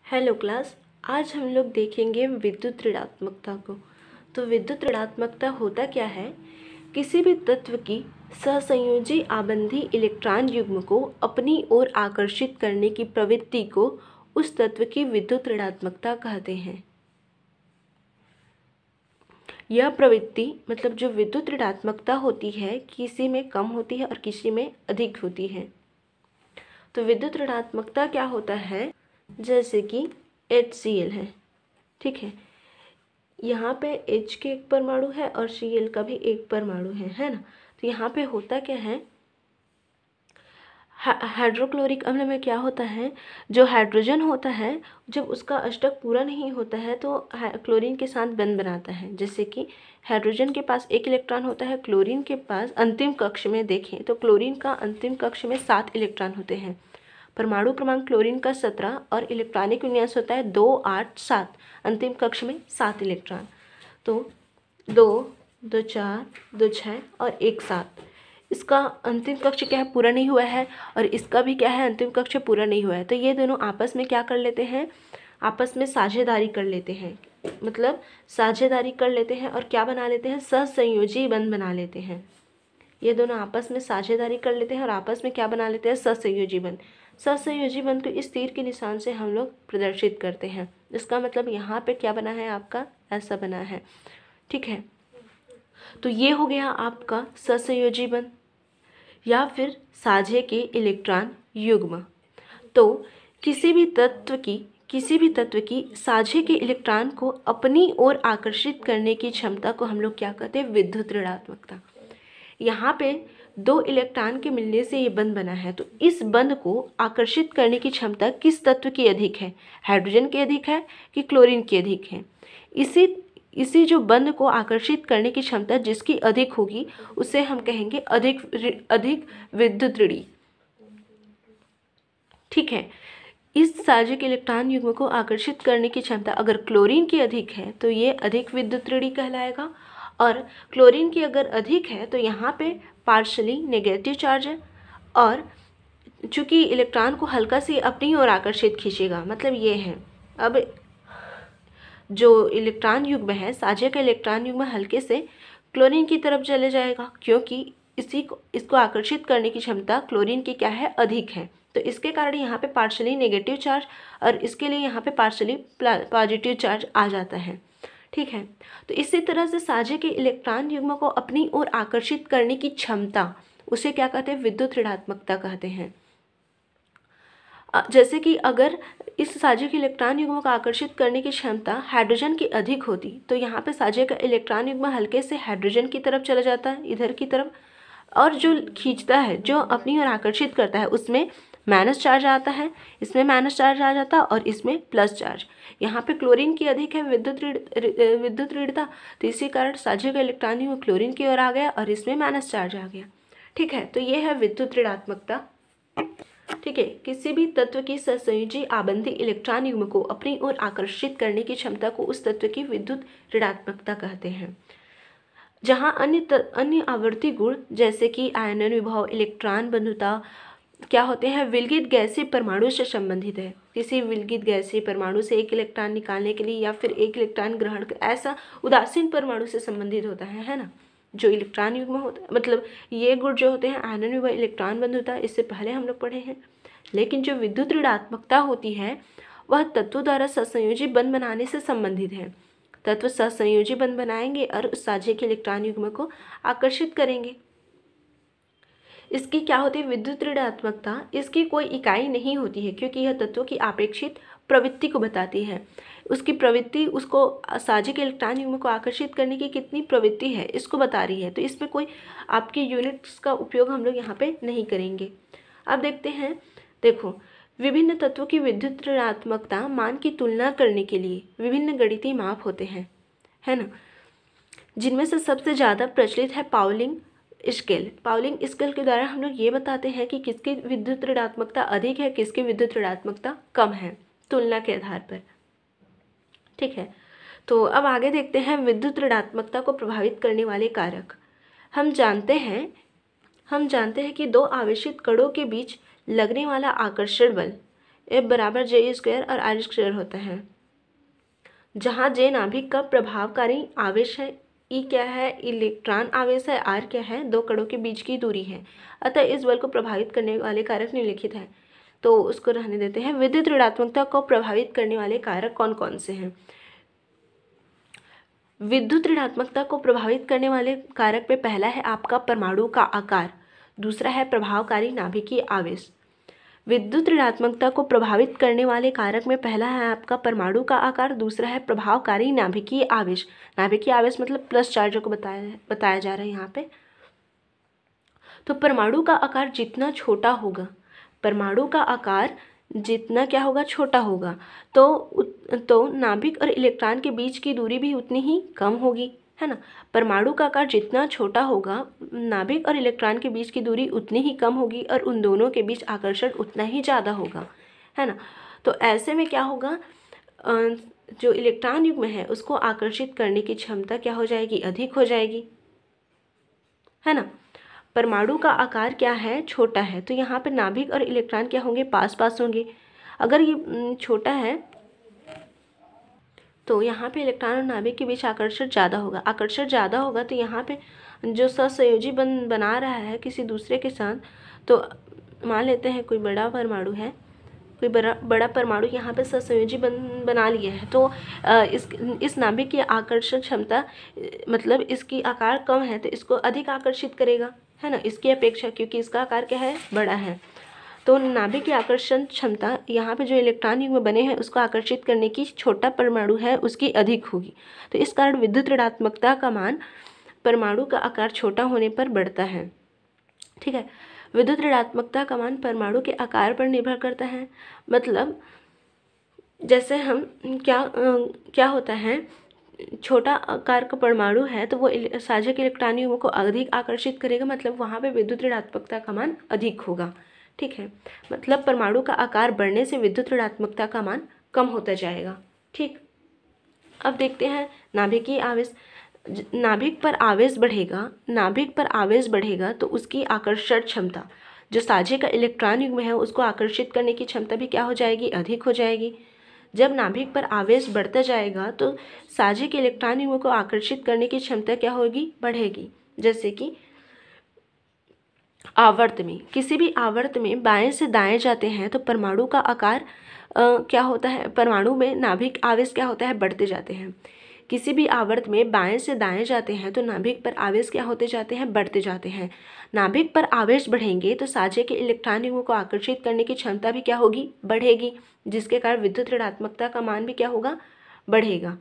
Hello class. आज हम लोग देखेंगे विद्युत ऋणात्मकता को। तो विद्युत ऋणात्मकता होता क्या है? किसी भी तत्व की सहसंयोजी आबंधी इलेक्ट्रॉन युग्म को अपनी ओर आकर्षित करने की प्रवृत्ति को उस तत्व की विद्युत ऋणात्मकता कहते हैं। यह प्रवृत्ति मतलब जो विद्युत ऋणात्मकता होती है किसी में कम होती है और किसी में अधिक होती है। तो विद्युत ऋणात्मकता क्या होता है? जैसे कि HCl है, ठीक है। यहाँ पे H के एक परमाणु है और Cl का भी एक परमाणु है ना। तो यहाँ पे होता क्या है, हाइड्रोक्लोरिक अम्ल में क्या होता है, जो हाइड्रोजन होता है जब उसका अष्टक पूरा नहीं होता है तो क्लोरीन के साथ बंध बनाता है। जैसे कि हाइड्रोजन के पास 1 इलेक्ट्रॉन होता है, क्लोरीन के पास अंतिम कक्ष में देखें तो क्लोरीन का अंतिम कक्ष में 7 इलेक्ट्रॉन होते हैं। परमाणु क्रमांक क्लोरीन का 17 और इलेक्ट्रॉनिक विन्यास होता है 2, 8, 7। अंतिम कक्ष में 7 इलेक्ट्रॉन। तो 2, 2, 4, 2, 6 और 1, 7। इसका अंतिम कक्ष क्या है, पूरा नहीं हुआ है, और इसका भी क्या है, अंतिम कक्ष पूरा नहीं हुआ है। तो ये दोनों आपस में क्या कर लेते हैं, आपस में साझेदारी कर लेते हैं। मतलब साझेदारी कर लेते हैं और क्या बना लेते हैं, सहसंयोजी बंध बना लेते हैं। ये दोनों आपस में साझेदारी कर लेते हैं और आपस में क्या बना लेते हैं, सहसंयोजी बंध। सहसंयोजी बंध को इस तीर के निशान से हम लोग प्रदर्शित करते हैं। इसका मतलब यहाँ पे क्या बना है, आपका ऐसा बना है, ठीक है। तो ये हो गया आपका सहसंयोजी बंध या फिर साझे के इलेक्ट्रॉन युग्म। तो किसी भी तत्व की साझे के इलेक्ट्रॉन को अपनी ओर आकर्षित करने की क्षमता को हम लोग क्या कहते हैं, विद्युत ऋणात्मकता। यहाँ पे 2 इलेक्ट्रॉन के मिलने से ये बंध बना है। तो इस बंध को आकर्षित करने की क्षमता किस तत्व की अधिक है, हाइड्रोजन की अधिक है कि क्लोरीन की अधिक है? इसी जो बंध को आकर्षित करने की क्षमता जिसकी अधिक होगी उसे हम कहेंगे अधिक विद्युत ऋणी, ठीक है। इस साझे के इलेक्ट्रॉन युग्म को आकर्षित करने की क्षमता अगर क्लोरीन की अधिक है तो ये अधिक विद्युत ऋणी कहलाएगा, और क्लोरीन की अगर अधिक है तो यहाँ पे पार्शली नेगेटिव चार्ज है, और चूंकि इलेक्ट्रॉन को हल्का से अपनी ओर आकर्षित खींचेगा, मतलब ये है। अब जो इलेक्ट्रॉन युग्म है, साझे का इलेक्ट्रॉन युग्म हल्के से क्लोरीन की तरफ चले जाएगा, क्योंकि इसको आकर्षित करने की क्षमता क्लोरीन की क्या है, अधिक है। तो इसके कारण यहाँ पे पार्शली नेगेटिव चार्ज और इसके लिए यहाँ पे पार्शली पॉजिटिव चार्ज आ जाता है, ठीक है। तो इसी तरह से साझे के इलेक्ट्रॉन युग्म को अपनी ओर आकर्षित करने की क्षमता, उसे क्या कहते हैं, विद्युत ऋणात्मकता कहते हैं। जैसे कि अगर इस साझे के इलेक्ट्रॉन युग्म को आकर्षित करने की क्षमता हाइड्रोजन की अधिक होती तो यहाँ पे साझे का इलेक्ट्रॉन युग्म हल्के से हाइड्रोजन की तरफ चला जाता है, इधर की तरफ, और जो खींचता है, जो अपनी ओर आकर्षित करता है, उसमें माइनस चार्ज आता है, इसमें माइनस चार्ज आ जाता है और इसमें प्लस चार्ज। यहाँ पे क्लोरीन की अधिक है विद्युत ऋणता, तो इसी कारण साझे का इलेक्ट्रॉन युग्म क्लोरीन की ओर आ गया और इसमें माइनस चार्ज आ गया, ठीक है। तो ये है विद्युत ऋणात्मकता, ठीक है। किसी भी तत्व की सहसंयोजी आबंधी इलेक्ट्रॉन युग्म को अपनी ओर आकर्षित करने की क्षमता को उस तत्व की विद्युत ऋणात्मकता कहते हैं। जहाँ अन्य आवर्ती गुण जैसे कि आयनन विभव, इलेक्ट्रॉन बंधुता क्या होते हैं, विलगित गैसीय परमाणु से संबंधित है। किसी विलगित गैसीय परमाणु से 1 इलेक्ट्रॉन निकालने के लिए या फिर 1 इलेक्ट्रॉन ग्रहण, ऐसा उदासीन परमाणु से संबंधित होता है ना। जो इलेक्ट्रॉन युग्म होता है, मतलब ये गुण जो होते हैं, आयनन विभव, इलेक्ट्रॉन बंधुता, इससे पहले हम लोग पढ़े हैं। लेकिन जो विद्युत ऋणात्मकता होती है वह तत्व द्वारा सहसंयोजी बंध बनाने से संबंधित है। तत्व सहसंयोजी बंध बनाएंगे और उस साझे के इलेक्ट्रॉन युग्म को आकर्षित करेंगे। इसकी क्या होती है, विद्युत ऋणात्मकता, इसकी कोई इकाई नहीं होती है, क्योंकि यह तत्वों की अपेक्षित प्रवृत्ति को बताती है। उसकी प्रवृत्ति उसको साझे के इलेक्ट्रॉन युग्म को आकर्षित करने की कितनी प्रवृत्ति है इसको बता रही है। तो इसमें कोई आपकी यूनिट्स का उपयोग हम लोग यहाँ पे नहीं करेंगे। अब देखते हैं, देखो, विभिन्न तत्वों की विद्युत ऋणात्मकता मान की तुलना करने के लिए विभिन्न गणितीय माप होते हैं, है ना। जिनमें से सबसे ज़्यादा प्रचलित है पाउलिंग स्केल। पाउलिंग स्केल के द्वारा हम लोग ये बताते हैं कि किसकी विद्युत ऋणात्मकता अधिक है, किसकी विद्युत ऋणात्मकता कम है, तुलना के आधार पर, ठीक है। तो अब आगे देखते हैं विद्युत ऋणात्मकता को प्रभावित करने वाले कारक। हम जानते हैं कि 2 आवेशित कणों के बीच लगने वाला आकर्षण बल F बराबर J स्क्वायर और R स्क्वायर होता है, जहाँ J नाभिक का प्रभावकारी आवेश है, E क्या है, इलेक्ट्रॉन आवेश है, R क्या है, दो कणों के बीच की दूरी है। अतः इस बल को प्रभावित करने वाले कारक निम्नलिखित है, तो उसको रहने देते हैं। विद्युत ऋणात्मकता को प्रभावित करने वाले कारक कौन कौन से हैं? विद्युत ऋणात्मकता को प्रभावित करने वाले कारक में पहला है आपका परमाणु का आकार, दूसरा है प्रभावकारी नाभिकीय आवेश। विद्युत ऋणात्मकता को प्रभावित करने वाले कारक में पहला है आपका परमाणु का आकार, दूसरा है प्रभावकारी नाभिकीय आवेश। नाभिकीय आवेश मतलब प्लस चार्ज को बताया जा रहा है यहाँ पे। तो परमाणु का आकार जितना छोटा होगा, परमाणु का आकार जितना क्या होगा, छोटा होगा, तो नाभिक और इलेक्ट्रॉन के बीच की दूरी भी उतनी ही कम होगी, है ना। परमाणु का आकार जितना छोटा होगा, नाभिक और इलेक्ट्रॉन के बीच की दूरी उतनी ही कम होगी और उन दोनों के बीच आकर्षण उतना ही ज़्यादा होगा, है ना। तो ऐसे में क्या होगा, जो इलेक्ट्रॉन युग्म है उसको आकर्षित करने की क्षमता क्या हो जाएगी, अधिक हो जाएगी, है ना। परमाणु का आकार क्या है, छोटा है, तो यहाँ पे नाभिक और इलेक्ट्रॉन क्या होंगे, पास पास होंगे। अगर ये छोटा है तो यहाँ पे इलेक्ट्रॉन और नाभिक के बीच आकर्षण ज़्यादा होगा। आकर्षण ज़्यादा होगा तो यहाँ पे जो सहसंयोजी बना रहा है किसी दूसरे के साथ, तो मान लेते हैं कोई बड़ा परमाणु है, कोई बड़ा परमाणु यहाँ पे सहसंयोजी बना लिया है, तो इस नाभिक की आकर्षण क्षमता मतलब इसकी आकार कम है तो इसको अधिक आकर्षित करेगा, है ना, इसकी अपेक्षा, क्योंकि इसका आकार क्या है, बड़ा है। तो नाभिक की आकर्षण क्षमता यहाँ पे जो इलेक्ट्रॉन युग्म बने हैं उसको आकर्षित करने की छोटा परमाणु है उसकी अधिक होगी। तो इस कारण विद्युत ऋणात्मकता का मान परमाणु का आकार छोटा होने पर बढ़ता है, ठीक है। विद्युत ऋणात्मकता का मान परमाणु के आकार पर निर्भर करता है। मतलब जैसे हम क्या होता है, छोटा आकार का परमाणु है तो वो साझक इलेक्ट्रॉन युग्म को अधिक आकर्षित करेगा, मतलब वहाँ पे विद्युत ऋणात्मकता का मान अधिक होगा, ठीक है। मतलब परमाणु का आकार बढ़ने से विद्युत ऋणात्मकता का मान कम होता जाएगा, ठीक। अब देखते हैं नाभिकीय आवेश। नाभिक पर आवेश बढ़ेगा तो उसकी आकर्षण क्षमता, जो साझे का इलेक्ट्रॉन युग्म है उसको आकर्षित करने की क्षमता भी क्या हो जाएगी, अधिक हो जाएगी। जब नाभिक पर आवेश बढ़ता जाएगा तो साझे के इलेक्ट्रॉन युग्म को आकर्षित करने की क्षमता क्या होगी, बढ़ेगी। जैसे कि आवर्त में, किसी भी आवर्त में बाएं से दाएं जाते हैं तो परमाणु का आकार क्या होता है, परमाणु में नाभिक आवेश क्या होता है, बढ़ते जाते हैं। किसी भी आवर्त में बाएं से दाएं जाते हैं तो नाभिक पर आवेश क्या होते जाते हैं, बढ़ते जाते हैं। नाभिक पर आवेश बढ़ेंगे तो साझे के इलेक्ट्रॉन युग्मों को आकर्षित करने की क्षमता भी क्या होगी, बढ़ेगी, जिसके कारण विद्युत ऋणात्मकता का मान भी क्या होगा, बढ़ेगा।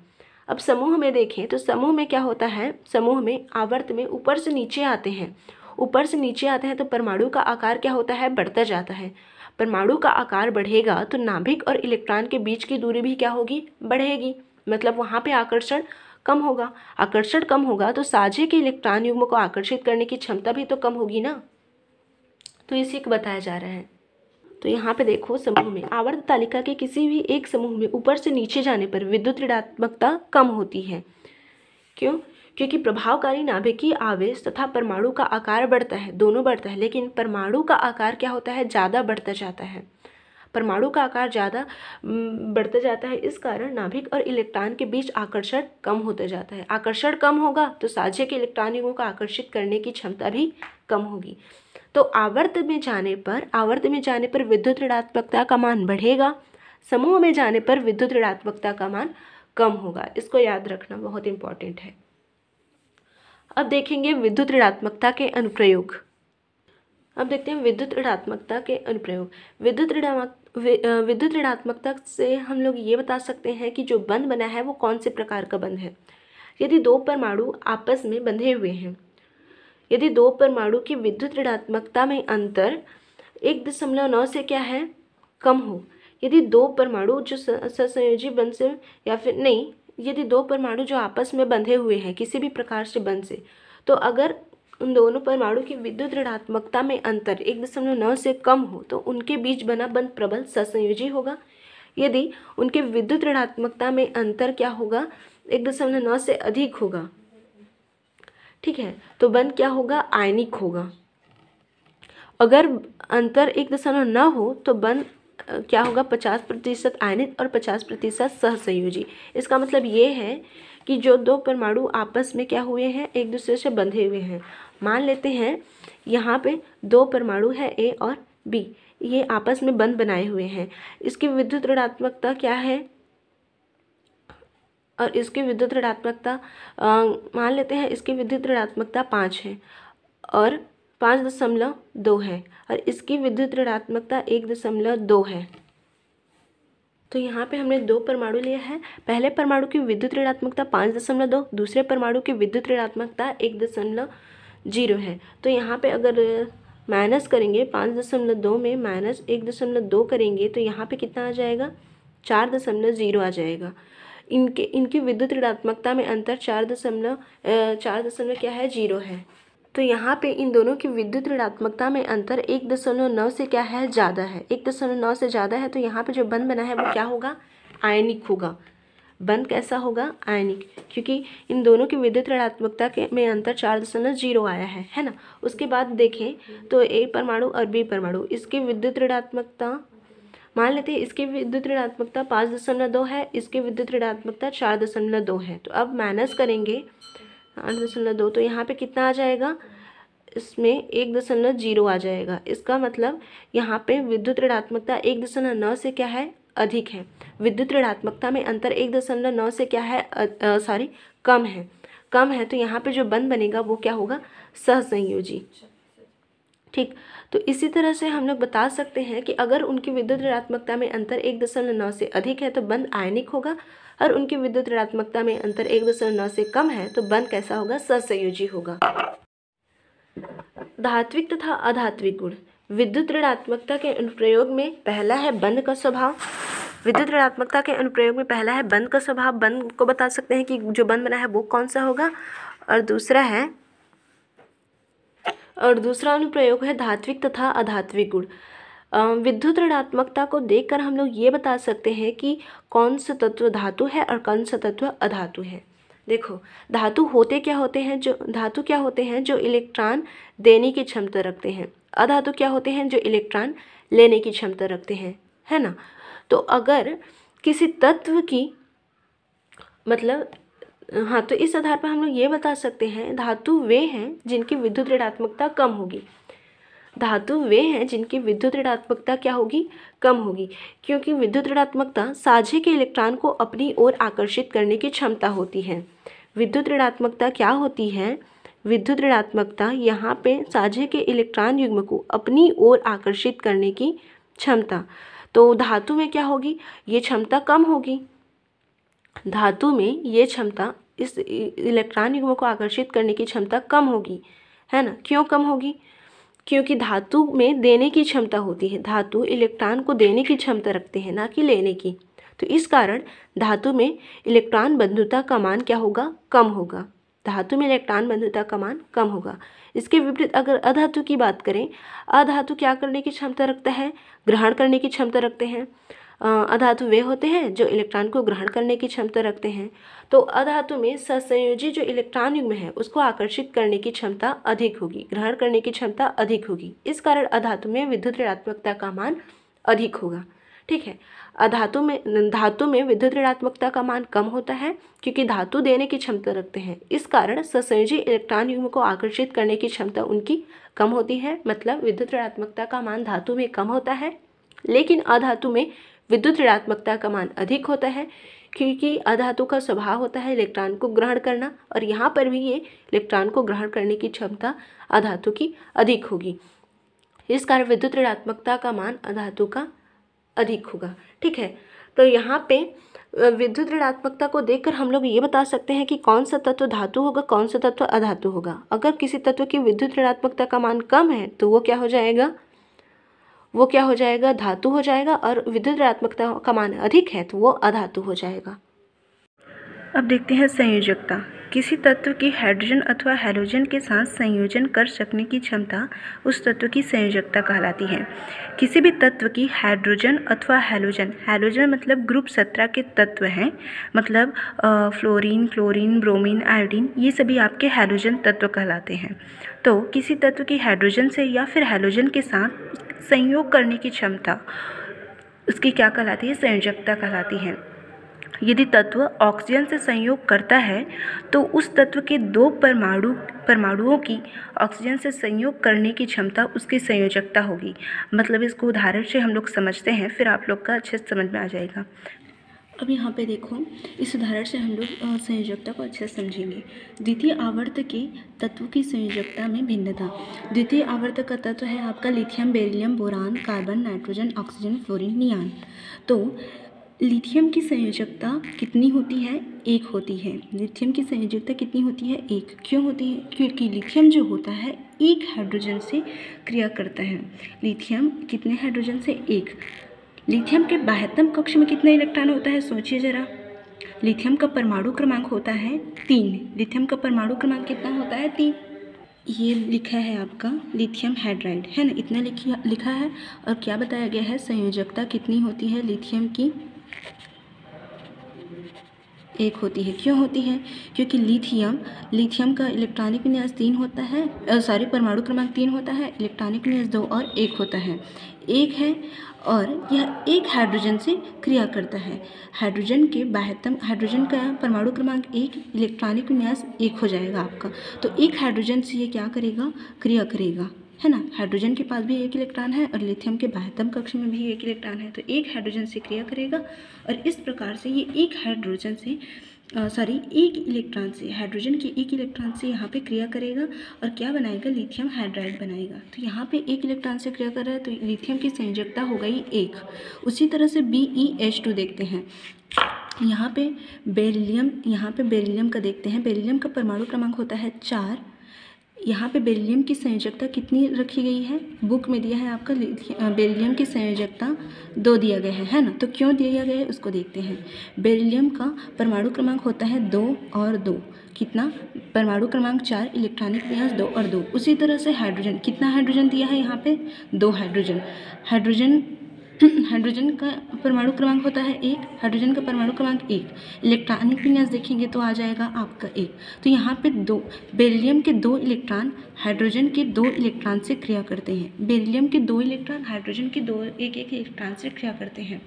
अब समूह में देखें तो समूह में क्या होता है, समूह में आवर्त में ऊपर से नीचे आते हैं तो परमाणु का आकार क्या होता है, बढ़ता जाता है। परमाणु का आकार बढ़ेगा तो नाभिक और इलेक्ट्रॉन के बीच की दूरी भी क्या होगी, बढ़ेगी, मतलब वहाँ पे आकर्षण कम होगा। आकर्षण कम होगा तो साझे के इलेक्ट्रॉन युग्म को आकर्षित करने की क्षमता भी तो कम होगी ना, तो इसी को बताया जा रहा है। तो यहाँ पे देखो, समूह में आवर्त तालिका के किसी भी एक समूह में ऊपर से नीचे जाने पर विद्युत ऋणात्मकता कम होती है। क्यों? क्योंकि प्रभावकारी नाभिकीय आवेश तथा परमाणु का आकार बढ़ता है, दोनों बढ़ता है, लेकिन परमाणु का आकार क्या होता है, ज़्यादा बढ़ता जाता है। परमाणु का आकार ज़्यादा बढ़ता जाता है, इस कारण नाभिक और इलेक्ट्रॉन के बीच आकर्षण कम होता जाता है। आकर्षण कम होगा तो साझे के इलेक्ट्रॉन युग्मों को आकर्षित करने की क्षमता भी कम होगी। तो आवर्त में जाने पर विद्युत ऋणात्मकता का मान बढ़ेगा, समूह में जाने पर विद्युत ऋणात्मकता का मान कम होगा। इसको याद रखना बहुत इंपॉर्टेंट है। अब देखेंगे विद्युत ऋणात्मकता के अनुप्रयोग। अब देखते हैं विद्युत ऋणात्मकता के अनुप्रयोग। विद्युत ऋणात्मकता से हम लोग ये बता सकते हैं कि जो बंध बना है वो कौन से प्रकार का बंध है। यदि दो परमाणु आपस में बंधे हुए हैं, यदि दो परमाणु की विद्युत ऋणात्मकता में अंतर 1.9 से क्या है, कम हो, यदि दो परमाणु जो सहसंयोजी बंध से या फिर नहीं, यदि दो परमाणु जो आपस में बंधे हुए हैं किसी भी प्रकार से बंध से, तो अगर उन दोनों परमाणु की विद्युत ऋणात्मकता में अंतर 1.9 से कम हो तो उनके बीच बना बंध प्रबल सहसंयोजी होगा। यदि उनके विद्युत ऋणात्मकता में अंतर क्या होगा, 1.9 से अधिक होगा, ठीक है, तो बंध क्या होगा, आयनिक होगा। अगर अंतर 1.9 हो तो बंध क्या होगा, 50% आयनित और 50% सहसंयोजी। इसका मतलब ये है कि जो दो परमाणु आपस में क्या हुए हैं, एक दूसरे से बंधे हुए हैं। मान लेते हैं यहाँ पे दो परमाणु है A और B, ये आपस में बंध बनाए हुए हैं। इसकी विद्युत ऋणात्मकता क्या है और इसकी विद्युत ऋणात्मकता मान लेते हैं इसकी विद्युत ऋणात्मकता 5 है और 5.2 है और इसकी विद्युत ऋणात्मकता 1.2 है। तो यहाँ पे हमने दो परमाणु लिया है। पहले परमाणु की विद्युत ऋणात्मकता 5.2, दूसरे परमाणु की विद्युत ऋणात्मकता 1.0 है। तो यहाँ पे अगर माइनस करेंगे 5.2 में माइनस 1.2 करेंगे तो यहाँ पे कितना आ जाएगा, 4.0 आ जाएगा। इनकी विद्युत ऋणात्मकता में अंतर 4 क्या है, 0 है। तो यहाँ पे इन दोनों की विद्युत ऋणात्मकता में अंतर 1.9 से क्या है, ज़्यादा है। 1.9 से ज़्यादा है तो यहाँ पे जो बंध बना है वो क्या होगा, आयनिक होगा। बंध कैसा होगा, आयनिक, क्योंकि इन दोनों की विद्युत ऋणात्मकता के में अंतर 4.0 आया है ना। उसके बाद देखें तो A परमाणु और B परमाणु, इसकी विद्युत ऋणात्मकता मान लेते हैं इसकी विद्युत ऋणात्मकता 5.2 है, इसकी विद्युत ऋणात्मकता 4.2 है। तो अब माइनस करेंगे 8.2 तो यहाँ पे कितना आ जाएगा, इसमें 1.0 आ जाएगा। इसका मतलब यहाँ पे विद्युत ऋणात्मकता 1.9 से क्या है, अधिक है। विद्युत ऋणात्मकता में अंतर 1.9 से क्या है, कम है। तो यहाँ पे जो बंध बनेगा वो क्या होगा, सहसंयोजी। ठीक, तो इसी तरह से हम लोग बता सकते हैं कि अगर उनकी विद्युत ऋणात्मकता में अंतर 1.9 से अधिक है तो बंध आयनिक होगा, और उनकी विद्युत ऋणात्मकता में अंतर 1.9 से कम है तो बंध कैसा होगा, सहसंयोजी होगा। धात्विक तथा अधात्विक गुण। विद्युत ऋणात्मकता के अनुप्रयोग में पहला है बंध का स्वभाव। विद्युत ऋणात्मकता के अनुप्रयोग में पहला है बंध का स्वभाव। बंध को बता सकते हैं कि जो बंध बना है वो कौन सा होगा। और दूसरा अनुप्रयोग है धात्विक तथा अधात्विक गुण। विद्युत ऋणात्मकता को देखकर हम लोग ये बता सकते हैं कि कौन सा तत्व धातु है और कौन सा तत्व अधातु है। देखो, धातु क्या होते हैं जो इलेक्ट्रॉन देने की क्षमता रखते हैं। अधातु क्या होते हैं, जो इलेक्ट्रॉन लेने की क्षमता रखते हैं, है ना। तो अगर किसी तत्व की तो इस आधार पर हम लोग ये बता सकते हैं धातु वे हैं जिनकी विद्युत ऋणात्मकता कम होगी। धातु वे हैं जिनकी विद्युत ऋणात्मकता क्या होगी, कम होगी, क्योंकि विद्युत ऋणात्मकता साझे के इलेक्ट्रॉन को अपनी ओर आकर्षित करने की क्षमता होती है। विद्युत ऋणात्मकता क्या होती है, विद्युत ऋणात्मकता यहाँ पे साझे के इलेक्ट्रॉन युग्म को अपनी ओर आकर्षित करने की क्षमता। तो धातु में क्या होगी, ये क्षमता कम होगी। धातु में ये क्षमता, इस इलेक्ट्रॉन युग्म को आकर्षित करने की क्षमता कम होगी, है ना। क्यों कम होगी, क्योंकि धातु में देने की क्षमता होती है। धातु इलेक्ट्रॉन को देने की क्षमता रखते हैं, ना कि लेने की। तो इस कारण धातु में इलेक्ट्रॉन बंधुता का मान क्या होगा, कम होगा। धातु में इलेक्ट्रॉन बंधुता का मान कम होगा। इसके विपरीत अगर अधातु की बात करें, अधातु क्या करने की क्षमता रखता है, ग्रहण करने की क्षमता रखते हैं। अधातु वे होते हैं जो इलेक्ट्रॉन को ग्रहण करने की क्षमता रखते हैं। तो अधातु में सहसंयोजी जो इलेक्ट्रॉन युग्म है उसको आकर्षित करने की क्षमता अधिक होगी, ग्रहण करने की क्षमता अधिक होगी। इस कारण अधातु में विद्युत ऋणात्मकता का मान अधिक होगा। ठीक है, धातु में विद्युत ऋणात्मकता का मान कम होता है क्योंकि धातु देने की क्षमता रखते हैं। इस कारण सहसंयोजी इलेक्ट्रॉन युग्म को आकर्षित करने की क्षमता उनकी कम होती है। मतलब विद्युत ऋणात्मकता का मान धातु में कम होता है, लेकिन अधातु में विद्युत ऋणात्मकता का मान अधिक होता है, क्योंकि अधातु का स्वभाव होता है इलेक्ट्रॉन को ग्रहण करना, और यहाँ पर भी ये इलेक्ट्रॉन को ग्रहण करने की क्षमता अधातु की अधिक होगी। इस कारण विद्युत ऋणात्मकता का मान अधातु का अधिक होगा। ठीक है, तो यहाँ पे विद्युत ऋणात्मकता को देखकर हम लोग ये बता सकते हैं कि कौन सा तत्व धातु होगा, कौन सा तत्व अधातु होगा। अगर किसी तत्व की विद्युत ऋणात्मकता का मान कम है तो वो क्या हो जाएगा, धातु हो जाएगा, और विद्युत ऋणात्मकता का मान अधिक है तो वो अधातु हो जाएगा। अब देखते हैं संयोजकता। किसी तत्व की हाइड्रोजन अथवा हैलोजन के साथ संयोजन कर सकने की क्षमता उस तत्व की संयोजकता कहलाती है। किसी भी तत्व की हाइड्रोजन अथवा हैलोजन मतलब ग्रुप 17 के तत्व हैं, मतलब फ्लोरीन, क्लोरीन, ब्रोमीन, आयोडीन, ये सभी आपके हैलोजन तत्व कहलाते हैं। तो किसी तत्व की हाइड्रोजन से या फिर हैलोजन के साथ संयोग करने की क्षमता उसकी क्या कहलाती है? संयोजकता कहलाती है। यदि तत्व ऑक्सीजन से संयोग करता है तो उस तत्व के दो परमाणुओं की ऑक्सीजन से संयोग करने की क्षमता उसकी संयोजकता होगी। मतलब इसको उदाहरण से हम लोग समझते हैं, फिर आप लोग का अच्छे से समझ में आ जाएगा। अब यहाँ पे देखो, इस उदाहरण से हम लोग संयोजकता को अच्छे से समझेंगे। द्वितीय आवर्त के तत्व की संयोजकता में भिन्नता। द्वितीय आवर्त का तत्व है आपका lithium, beryllium, boron, carbon, nitrogen, oxygen, fluorine, neon. तो लिथियम की संयोजकता कितनी होती है? 1 होती है। लिथियम की संयोजकता कितनी होती है? 1। क्यों होती है? क्योंकि लिथियम जो होता है 1 हाइड्रोजन से क्रिया करता है। लिथियम कितने हाइड्रोजन से? 1। लिथियम के बाह्यतम कक्ष में कितने इलेक्ट्रॉन होता है? सोचिए ज़रा। लिथियम का परमाणु क्रमांक होता है 3। लिथियम का परमाणु क्रमांक कितना होता है? 3। ये लिखा है आपका लिथियम हाइड्राइड, है ना, इतना लिखा है। और क्या बताया गया है? संयोजकता कितनी होती है लिथियम की? 1 होती है। क्यों होती है? क्योंकि लिथियम का इलेक्ट्रॉनिक विन्यास 3 होता है, परमाणु क्रमांक 3 होता है, इलेक्ट्रॉनिक विन्यास 2 और 1 होता है। 1 है और यह 1 हाइड्रोजन से क्रिया करता है। हाइड्रोजन का परमाणु क्रमांक 1, इलेक्ट्रॉनिक विन्यास 1 हो जाएगा आपका। तो 1 हाइड्रोजन से ये क्या करेगा? क्रिया करेगा, है ना। हाइड्रोजन के पास भी 1 इलेक्ट्रॉन है और लिथियम के बाह्यतम कक्ष में भी 1 इलेक्ट्रॉन है। तो 1 हाइड्रोजन से क्रिया करेगा और इस प्रकार से ये 1 इलेक्ट्रॉन से, हाइड्रोजन के 1 इलेक्ट्रॉन से यहाँ पे क्रिया करेगा और क्या बनाएगा? लिथियम हाइड्राइड बनाएगा। तो यहाँ पे 1 इलेक्ट्रॉन से क्रिया कर रहा है तो लिथियम की संयोजकता हो गई 1। उसी तरह से BeH2 देखते हैं। यहाँ पे बेरिलियम का देखते हैं। बेरिलियम का परमाणु क्रमांक होता है 4। यहाँ पे बेरिलियम की संयोजकता कितनी रखी गई है? बुक में दिया है आपका बेरिलियम की संयोजकता 2 दिया गया है ना। तो क्यों दिया गया है उसको देखते हैं। बेरिलियम का परमाणु क्रमांक होता है 2 और 2। कितना? परमाणु क्रमांक 4, इलेक्ट्रॉनिक विन्यास 2 और 2। उसी तरह से हाइड्रोजन, कितना हाइड्रोजन दिया है यहाँ पे? 2 हाइड्रोजन का परमाणु क्रमांक होता है 1। हाइड्रोजन का परमाणु क्रमांक 1, इलेक्ट्रॉनिक विन्यास देखेंगे तो आ जाएगा आपका 1। तो यहाँ पे बेरिलियम के 2 इलेक्ट्रॉन हाइड्रोजन के 2 इलेक्ट्रॉन से क्रिया करते हैं। बेरिलियम के 2 इलेक्ट्रॉन हाइड्रोजन के 1 इलेक्ट्रॉन से क्रिया करते हैं।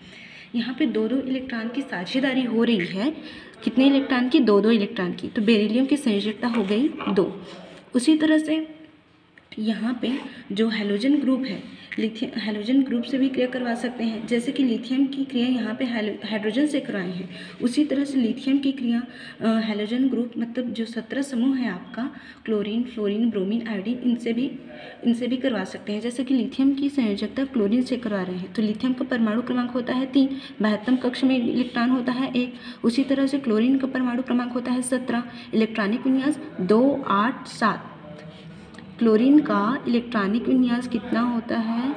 यहाँ पे 2 इलेक्ट्रॉन की साझेदारी हो रही है। कितने इलेक्ट्रॉन की? 2 इलेक्ट्रॉन की। तो बेरिलियम की संयोजकता हो गई 2। उसी तरह से यहाँ पे जो हैलोजन ग्रुप है, हैलोजन ग्रुप से भी क्रिया करवा सकते हैं। जैसे कि लिथियम की क्रिया यहाँ पे हाइड्रोजन से करवाए हैं, उसी तरह से लिथियम की क्रिया हैलोजन ग्रुप, मतलब जो 17 समूह है आपका, क्लोरीन, फ्लोरीन, ब्रोमीन, आयोडीन, इनसे भी करवा सकते हैं। जैसे कि लिथियम की संयोजकता क्लोरीन से करवा रहे हैं तो लिथियम का परमाणु क्रमांक होता है 3, बाह्यतम कक्ष में इलेक्ट्रॉन होता है 1। उसी तरह से क्लोरीन का परमाणु क्रमांक होता है 17, इलेक्ट्रॉनिक विन्यास 2, 8, 7। क्लोरीन का इलेक्ट्रॉनिक विन्यास कितना होता है?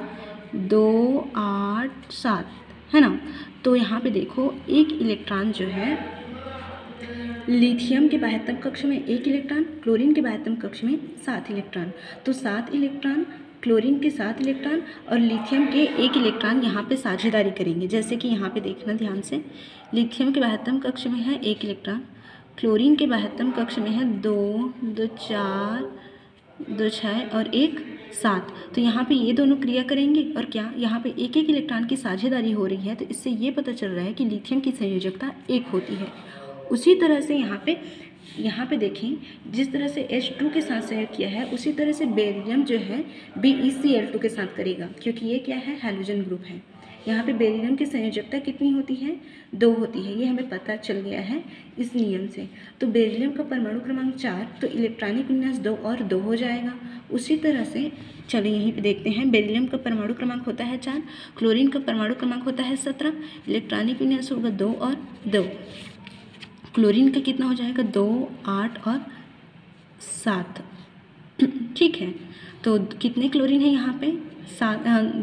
2, 8, 7, है ना। तो यहाँ पे देखो 1 इलेक्ट्रॉन जो है लिथियम के बाह्यतम कक्ष में 1 इलेक्ट्रॉन, क्लोरीन के बाह्यतम कक्ष में 7 इलेक्ट्रॉन। तो 7 इलेक्ट्रॉन, क्लोरीन के 7 इलेक्ट्रॉन और लिथियम के 1 इलेक्ट्रॉन यहाँ पे साझेदारी करेंगे। जैसे कि यहाँ पे देखना ध्यान से, लिथियम के बाह्यतम कक्ष में है 1 इलेक्ट्रॉन, क्लोरीन के बाह्यतम कक्ष में है 2, 2, 4, 2, 6 और 1, 7। तो यहाँ पे ये दोनों क्रिया करेंगे और क्या यहाँ पे 1 इलेक्ट्रॉन की साझेदारी हो रही है। तो इससे ये पता चल रहा है कि लिथियम की संयोजकता 1 होती है। उसी तरह से यहाँ पे देखें, जिस तरह से H2 के साथ संयोग किया है उसी तरह से बेरिलियम जो है BeCl2 के साथ करेगा, क्योंकि ये क्या है? हैलोजन ग्रुप है। यहाँ पे बेरिलियम की संयोजकता कितनी होती है? 2 होती है। ये हमें पता चल गया है इस नियम से। तो बेरिलियम का परमाणु क्रमांक 4, तो इलेक्ट्रॉनिक विन्यास 2 और 2 हो जाएगा। उसी तरह से चलिए यहीं पे देखते हैं, बेरिलियम का परमाणु क्रमांक होता है 4, क्लोरीन का परमाणु क्रमांक होता है 17, इलेक्ट्रॉनिक विन्यास होगा 2 और 2। क्लोरीन का कितना हो जाएगा? 2, 8 और 7। ठीक है, तो कितने क्लोरीन है यहाँ पे?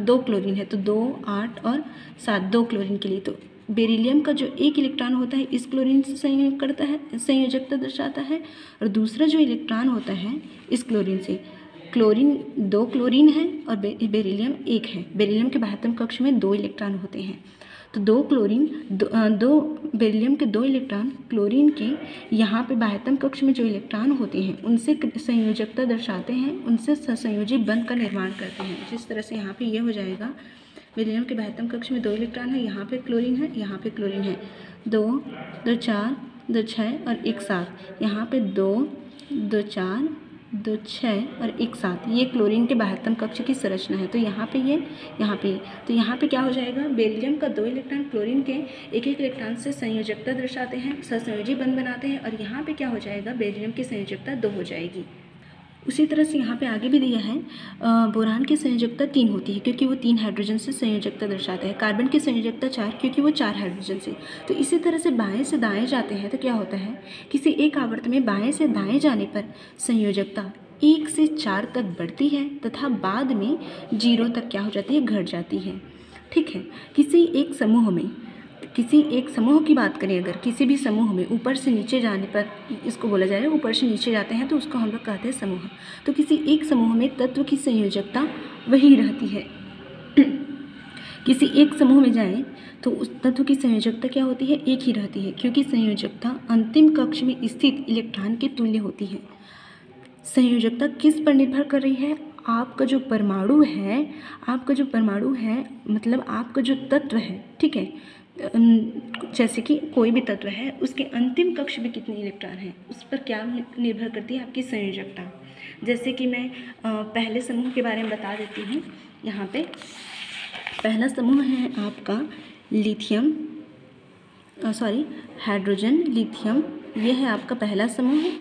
2 क्लोरीन है। तो 2, 8 और 7, 2 क्लोरीन के लिए। तो बेरिलियम का जो 1 इलेक्ट्रॉन होता है इस क्लोरीन से संयोग करता है, संयोजकता दर्शाता है, और दूसरा जो इलेक्ट्रॉन होता है इस क्लोरीन से, 2 क्लोरीन है और बेरिलियम 1 है। बेरिलियम के बाह्यतम कक्ष में 2 इलेक्ट्रॉन होते हैं। तो 2 बेरिलियम के 2 इलेक्ट्रॉन क्लोरीन के यहाँ पे बाह्यतम कक्ष में जो इलेक्ट्रॉन होते हैं उनसे संयोजकता दर्शाते हैं, उनसे संयोजी बंध का निर्माण करते हैं। जिस तरह से यहाँ पे ये हो जाएगा बेरिलियम के बाह्यतम कक्ष में 2 इलेक्ट्रॉन है, यहाँ पे क्लोरीन है, यहाँ पे क्लोरीन है, 2 2 4 2 6 और 1 7, यहाँ पे 2 2 4 2 6 और 1 7, ये क्लोरीन के बाह्यतम कक्ष की संरचना है। तो यहाँ पे ये, यहाँ पे, तो यहाँ पे क्या हो जाएगा, बेरिलियम का 2 इलेक्ट्रॉन क्लोरीन के एक इलेक्ट्रॉन से संयोजकता दर्शाते हैं, सहसंयोजी बंध बनाते हैं, और यहाँ पे क्या हो जाएगा, बेरिलियम की संयोजकता 2 हो जाएगी। उसी तरह से यहाँ पे आगे भी दिया है, बोरान की संयोजकता 3 होती है क्योंकि वो 3 हाइड्रोजन से संयोजकता दर्शाते हैं। कार्बन की संयोजकता 4 क्योंकि वो 4 हाइड्रोजन से। तो इसी तरह से बाएं से दाएं जाते हैं तो क्या होता है, किसी एक आवर्त में बाएं से दाएं जाने पर संयोजकता 1 से 4 तक बढ़ती है तथा बाद में 0 तक क्या हो जाती है, घट जाती है। ठीक है, किसी एक समूह की बात करें, अगर किसी भी समूह में ऊपर से नीचे जाने पर, इसको बोला जाएगा ऊपर से नीचे जाते हैं तो उसको हम लोग कहते हैं समूह। तो किसी एक समूह में तत्व की संयोजकता वही रहती है। किसी एक समूह में जाएं तो उस तत्व की संयोजकता क्या होती है, एक ही रहती है, क्योंकि संयोजकता अंतिम कक्ष में स्थित इलेक्ट्रॉन के तुल्य होती है। संयोजकता किस पर निर्भर कर रही है, आपका जो परमाणु है, मतलब आपका जो तत्व है, ठीक है, जैसे कि कोई भी तत्व है उसके अंतिम कक्ष में कितने इलेक्ट्रॉन हैं, उस पर क्या निर्भर करती है, आपकी संयोजकता। जैसे कि मैं पहले समूह के बारे में बता देती हूँ। यहाँ पे पहला समूह है आपका हाइड्रोजन लिथियम, ये है आपका पहला समूह है,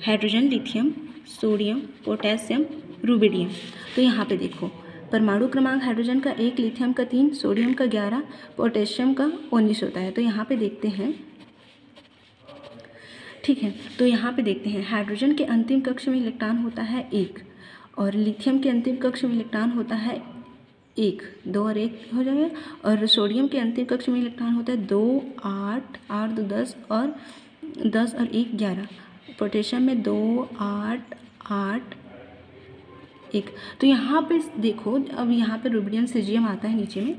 hydrogen lithium, sodium, potassium, rubidium. तो यहाँ पे देखो, परमाणु क्रमांक हाइड्रोजन का 1, लिथियम का 3, सोडियम का 11, पोटेशियम का 19 होता है। तो यहाँ पे देखते हैं, ठीक है, तो यहाँ पे देखते हैं हाइड्रोजन के अंतिम कक्ष में इलेक्ट्रॉन होता है 1 और लिथियम के अंतिम कक्ष में इलेक्ट्रॉन होता है 1, 2 और 1 हो जाएगा, और सोडियम के अंतिम कक्ष में इलेक्ट्रॉन होता है 2 8 8 2 10 और 1 11, पोटेशियम में 2 8 8 1। तो यहाँ पे देखो, अब यहाँ पे रुबिडियम सीजियम आता है नीचे में,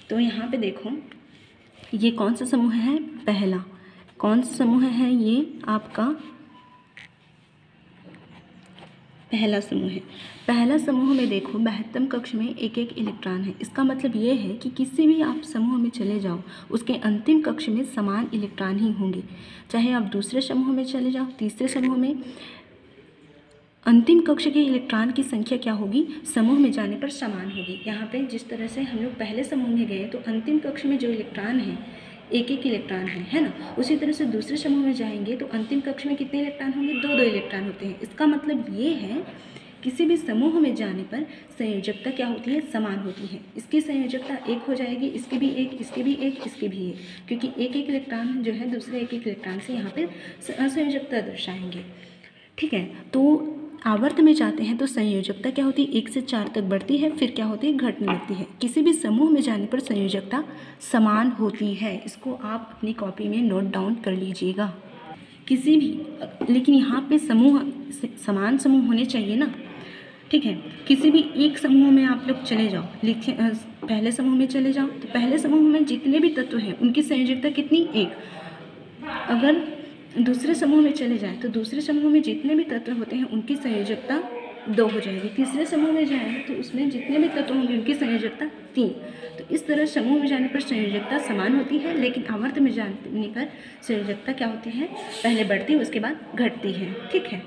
तो यहाँ पे देखो ये कौन सा समूह है, पहला कौन सा समूह है, ये आपका पहला समूह है। पहला समूह में देखो बाह्यतम कक्ष में एक इलेक्ट्रॉन है। इसका मतलब ये है कि किसी भी आप समूह में चले जाओ उसके अंतिम कक्ष में समान इलेक्ट्रॉन ही होंगे, चाहे आप दूसरे समूह में चले जाओ, तीसरे समूह में, अंतिम कक्ष के इलेक्ट्रॉन की संख्या क्या होगी, समूह में जाने पर समान होगी। यहाँ पे जिस तरह से हम लोग पहले समूह में गए तो अंतिम कक्ष में जो इलेक्ट्रॉन है एक इलेक्ट्रॉन है ना, उसी तरह से दूसरे समूह में जाएंगे तो अंतिम कक्ष में कितने इलेक्ट्रॉन होंगे, 2 इलेक्ट्रॉन होते हैं। इसका मतलब ये है किसी भी समूह में जाने पर संयोजकता क्या होती है, समान होती है। इसकी संयोजकता 1 हो जाएगी, इसकी भी 1, इसकी भी 1, इसकी भी 1, क्योंकि एक इलेक्ट्रॉन जो है दूसरे एक इलेक्ट्रॉन से यहाँ पे असंयोजकता दर्शाएंगे। ठीक है, तो आवर्त में जाते हैं तो संयोजकता क्या होती है, 1 से 4 तक बढ़ती है, फिर क्या होती है, घटने लगती है। किसी भी समूह में जाने पर संयोजकता समान होती है। इसको आप अपनी कॉपी में नोट डाउन कर लीजिएगा। किसी भी, लेकिन यहाँ पे समूह समान समूह होने चाहिए ना, ठीक है। किसी भी एक समूह में आप लोग चले जाओ, पहले समूह में चले जाओ तो पहले समूह में जितने भी तत्व हैं उनकी संयोजकता कितनी, 1। अगर दूसरे समूह में चले जाएं तो दूसरे समूह में जितने भी तत्व होते हैं उनकी संयोजकता 2 हो जाएगी। तीसरे समूह में जाएं तो उसमें जितने भी तत्व होंगे उनकी संयोजकता 3। तो इस तरह समूह में जाने पर संयोजकता समान होती है, लेकिन आवर्त में जाने पर संयोजकता क्या होती है, पहले बढ़ती है उसके बाद घटती है। ठीक है।